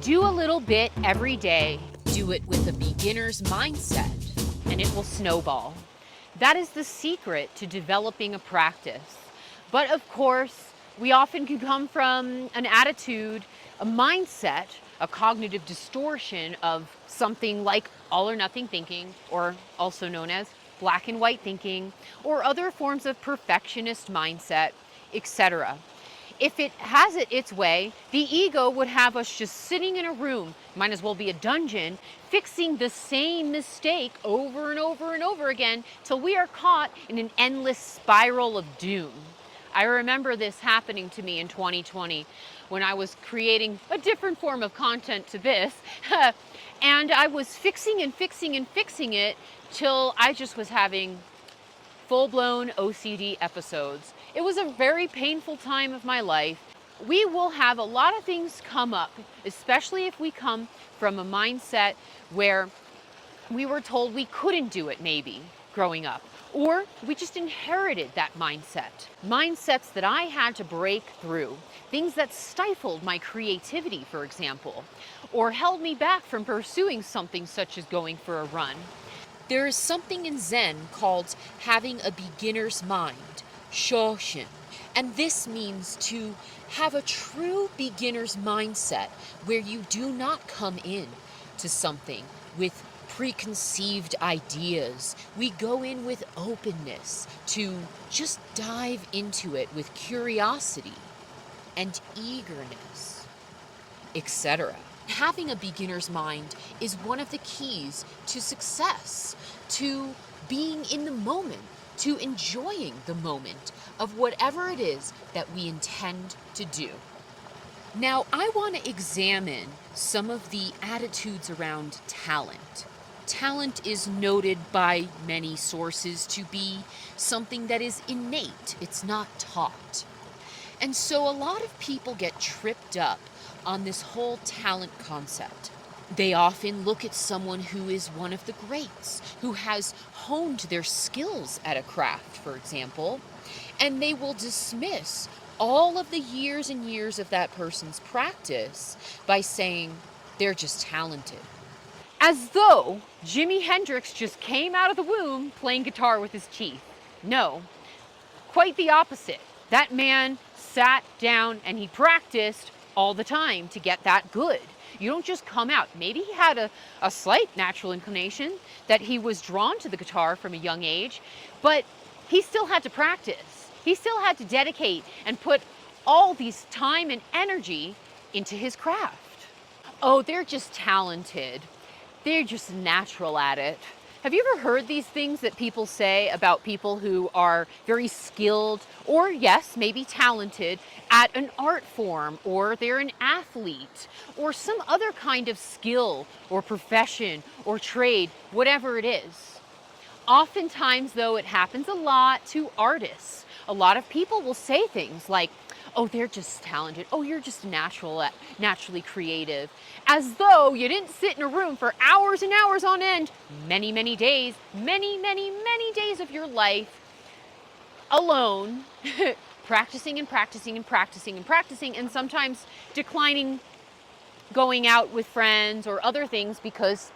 Do a little bit every day. Do it with a beginner's mindset, and it will snowball. That is the secret to developing a practice. But of course, we often can come from an attitude, a mindset, a cognitive distortion of something like all or nothing thinking, or also known as black and white thinking, or other forms of perfectionist mindset, etc. If it has it its way, the ego would have us just sitting in a room, might as well be a dungeon, fixing the same mistake over and over and over again till we are caught in an endless spiral of doom. I remember this happening to me in 2020 when I was creating a different form of content to this. And I was fixing and fixing and fixing it till I just was having full-blown OCD episodes. It was a very painful time of my life. We will have a lot of things come up, especially if we come from a mindset where we were told we couldn't do it maybe growing up, or we just inherited that mindset. Mindsets that I had to break through, things that stifled my creativity, for example, or held me back from pursuing something such as going for a run. There is something in Zen called having a beginner's mind, Shoshin, and this means to have a true beginner's mindset where you do not come in to something with preconceived ideas. We go in with openness to just dive into it with curiosity and eagerness, etc. Having a beginner's mind is one of the keys to success, to being in the moment, to enjoying the moment of whatever it is that we intend to do. Now, I want to examine some of the attitudes around talent. Talent is noted by many sources to be something that is innate, it's not taught. And so a lot of people get tripped up on this whole talent concept. They often look at someone who is one of the greats, who has honed their skills at a craft, for example, and they will dismiss all of the years and years of that person's practice by saying they're just talented. As though Jimi Hendrix just came out of the womb playing guitar with his teeth. No, quite the opposite. That man sat down and he practiced all the time to get that good. You don't just come out. Maybe he had a slight natural inclination that he was drawn to the guitar from a young age, but he still had to practice. He still had to dedicate and put all these time and energy into his craft. Oh, they're just talented. They're just natural at it. Have you ever heard these things that people say about people who are very skilled or, yes, maybe talented at an art form, or they're an athlete or some other kind of skill or profession or trade, whatever it is? Oftentimes, though, it happens a lot to artists. A lot of people will say things like, oh, they're just talented. Oh, you're just naturally creative. As though you didn't sit in a room for hours and hours on end, many, many days, many, many, many days of your life alone, practicing and practicing and practicing and practicing, and sometimes declining going out with friends or other things because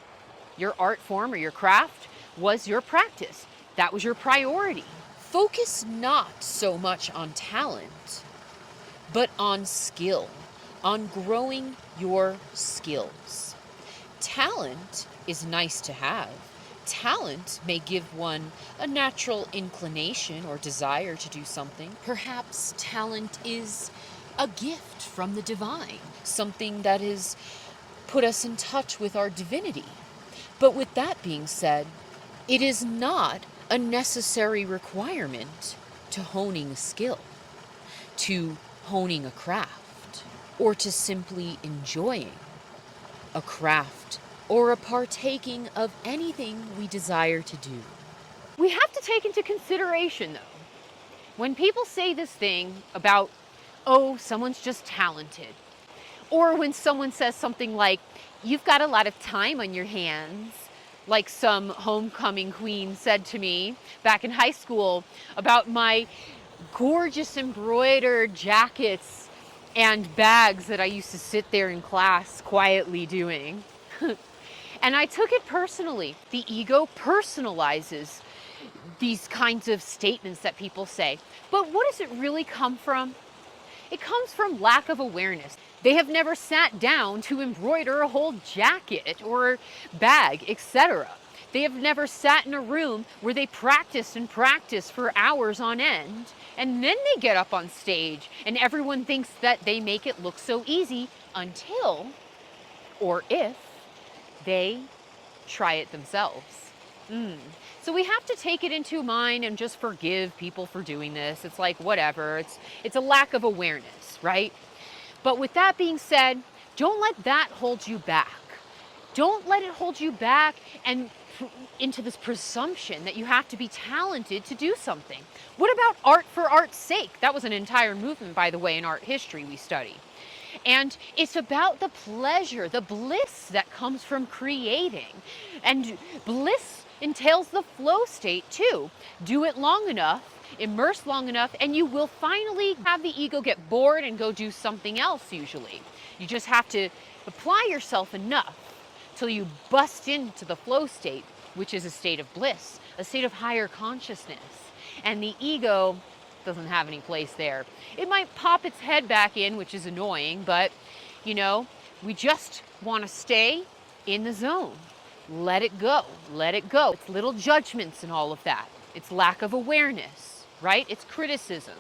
your art form or your craft was your practice. That was your priority. Focus not so much on talent, but on skill, on growing your skills. Talent is nice to have. Talent may give one a natural inclination or desire to do something. Perhaps talent is a gift from the divine, something that has put us in touch with our divinity. But with that being said, it is not a necessary requirement to honing a skill, to honing a craft, or to simply enjoying a craft or a partaking of anything we desire to do. We have to take into consideration, though, when people say this thing about, oh, someone's just talented, or when someone says something like, you've got a lot of time on your hands, like some homecoming queen said to me back in high school about my gorgeous embroidered jackets and bags that I used to sit there in class quietly doing. And I took it personally. The ego personalizes these kinds of statements that people say. But what does it really come from? It comes from lack of awareness. They have never sat down to embroider a whole jacket or bag, etc. They have never sat in a room where they practice and practice for hours on end, and then they get up on stage and everyone thinks that they make it look so easy until, or if, they try it themselves. So we have to take it into mind and just forgive people for doing this. It's like, whatever. It's a lack of awareness, right? But with that being said, don't let that hold you back. Don't let it hold you back and into this presumption that you have to be talented to do something. What about art for art's sake? That was an entire movement, by the way, in art history we study. And it's about the pleasure, the bliss that comes from creating. And bliss entails the flow state too. Do it long enough, immerse long enough, and you will finally have the ego get bored and go do something else usually. You just have to apply yourself enough till you bust into the flow state, which is a state of bliss, a state of higher consciousness. And the ego doesn't have any place there. It might pop its head back in, which is annoying, but we just want to stay in the zone. Let it go. Let it go. It's little judgments and all of that. It's lack of awareness, right? It's criticisms.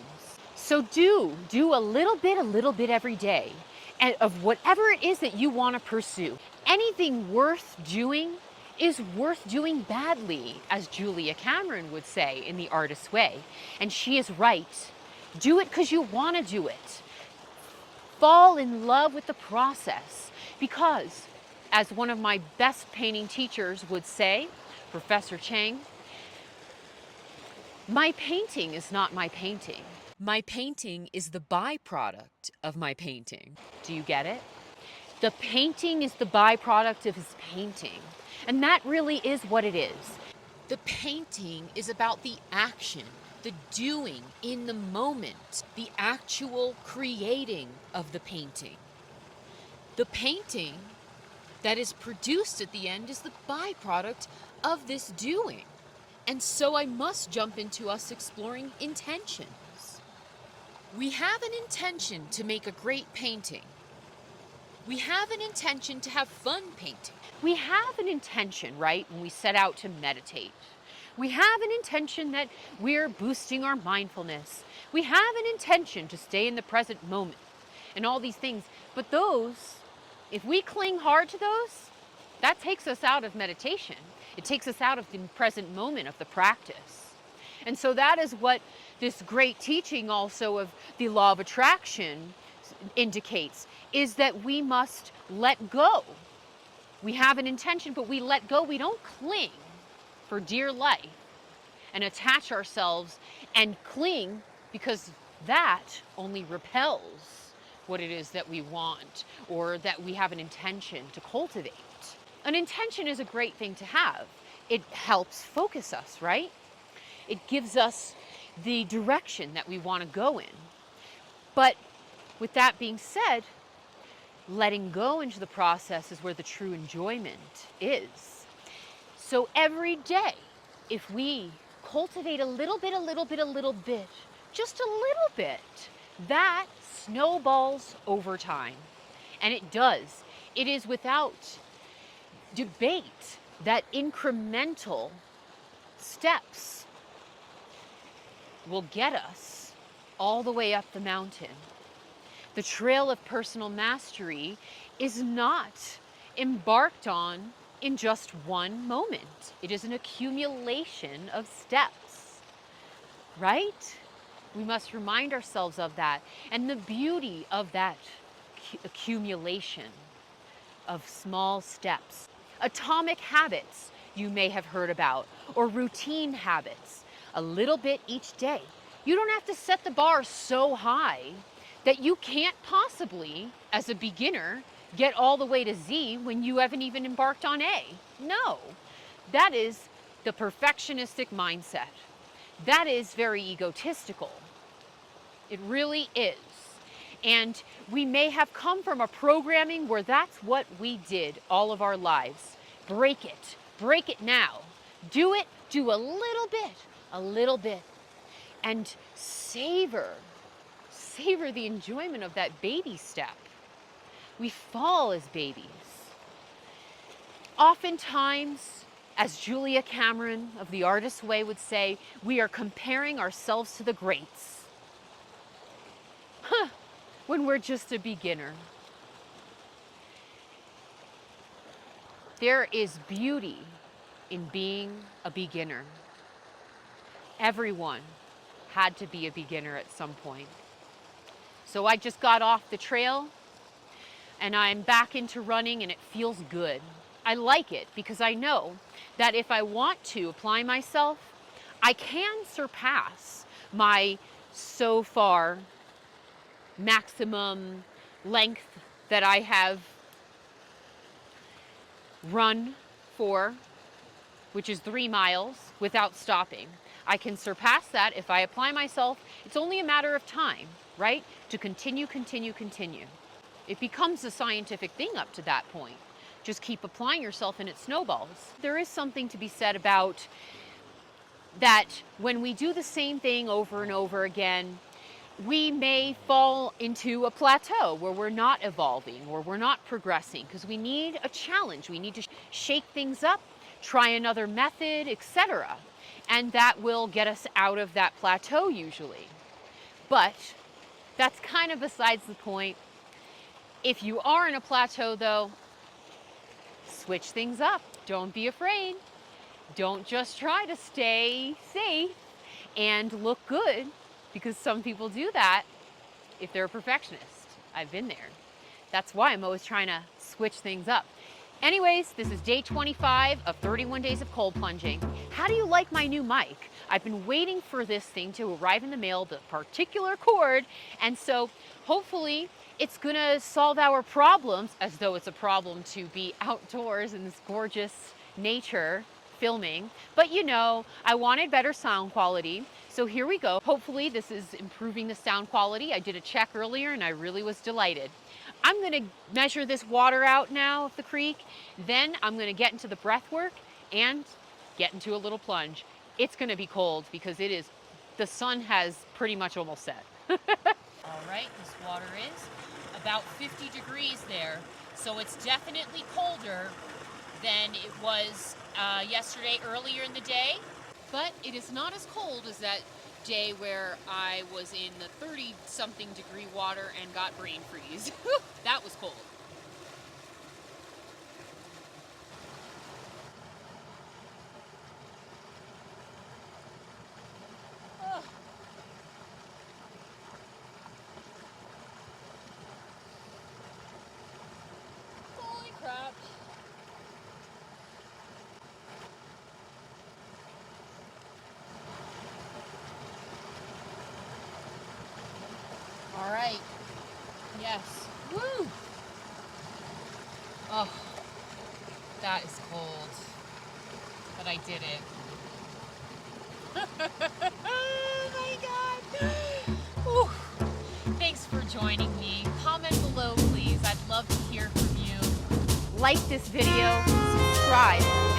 So do a little bit every day, and of whatever it is that you want to pursue. Anything worth doing is worth doing badly, as Julia Cameron would say in The Artist's Way. And she is right. Do it because you want to do it. Fall in love with the process, because, as one of my best painting teachers would say, Professor Chang, my painting is not my painting. My painting is the byproduct of my painting. Do you get it? The painting is the byproduct of his painting. And that really is what it is. The painting is about the action, the doing in the moment, the actual creating of the painting. The painting that is produced at the end is the byproduct of this doing. And so I must jump into us exploring intentions. We have an intention to make a great painting. We have an intention to have fun painting. We have an intention, right, when we set out to meditate. We have an intention that we're boosting our mindfulness. We have an intention to stay in the present moment and all these things. But those, if we cling hard to those, that takes us out of meditation. It takes us out of the present moment of the practice. And so that is what this great teaching also of the law of attraction indicates, is that we must let go. We have an intention, but we let go. We don't cling for dear life and attach ourselves and cling, because that only repels what it is that we want or that we have an intention to cultivate. An intention is a great thing to have. It helps focus us, right? It gives us the direction that we want to go in. But with that being said, letting go into the process is where the true enjoyment is. So every day, if we cultivate a little bit, just a little bit, that snowballs over time. And it does. It is without debate that incremental steps will get us all the way up the mountain. The trail of personal mastery is not embarked on in just one moment. It is an accumulation of steps, right? We must remind ourselves of that, and the beauty of that accumulation of small steps. Atomic habits you may have heard about, or routine habits, a little bit each day. You don't have to set the bar so high that you can't possibly, as a beginner, get all the way to Z when you haven't even embarked on A. No, that is the perfectionistic mindset. That is very egotistical. It really is. And we may have come from a programming where that's what we did all of our lives. Break it now. Do it, do a little bit, and savor the enjoyment of that baby step. We fall as babies. Oftentimes, as Julia Cameron of The Artist's Way would say, we are comparing ourselves to the greats. When we're just a beginner. There is beauty in being a beginner. Everyone had to be a beginner at some point. So I just got off the trail and I'm back into running and it feels good. I like it because I know that if I want to apply myself, I can surpass my so far maximum length that I have run for, which is 3 miles without stopping. I can surpass that if I apply myself. It's only a matter of time, right? To continue. It becomes a scientific thing up to that point. Just keep applying yourself and it snowballs. There is something to be said about that when we do the same thing over and over again, we may fall into a plateau where we're not evolving or we're not progressing because we need a challenge. We need to shake things up, try another method, etc. And that will get us out of that plateau usually. But that's kind of besides the point. If you are in a plateau though, switch things up. Don't be afraid. Don't just try to stay safe and look good, because some people do that if they're a perfectionist. I've been there. That's why I'm always trying to switch things up. Anyways, this is day 25 of 31 days of cold plunging. How do you like my new mic? I've been waiting for this thing to arrive in the mail, the particular cord, and so hopefully it's gonna solve our problems, as though it's a problem to be outdoors in this gorgeous nature filming. But you know, I wanted better sound quality. So here we go. Hopefully this is improving the sound quality. I did a check earlier and I really was delighted. I'm gonna measure this water out now of the creek. Then I'm gonna get into the breath work and get into a little plunge. It's gonna be cold because the sun has pretty much almost set. All right, this water is about 50 degrees there. So it's definitely colder than it was yesterday earlier in the day. But it is not as cold as that day where I was in the 30-something degree water and got brain freeze. That was cold. Ugh. Holy crap. All right. Yes. Woo! Oh, that is cold. But I did it. Oh my God. Whew. Thanks for joining me. Comment below, please. I'd love to hear from you. Like this video, subscribe.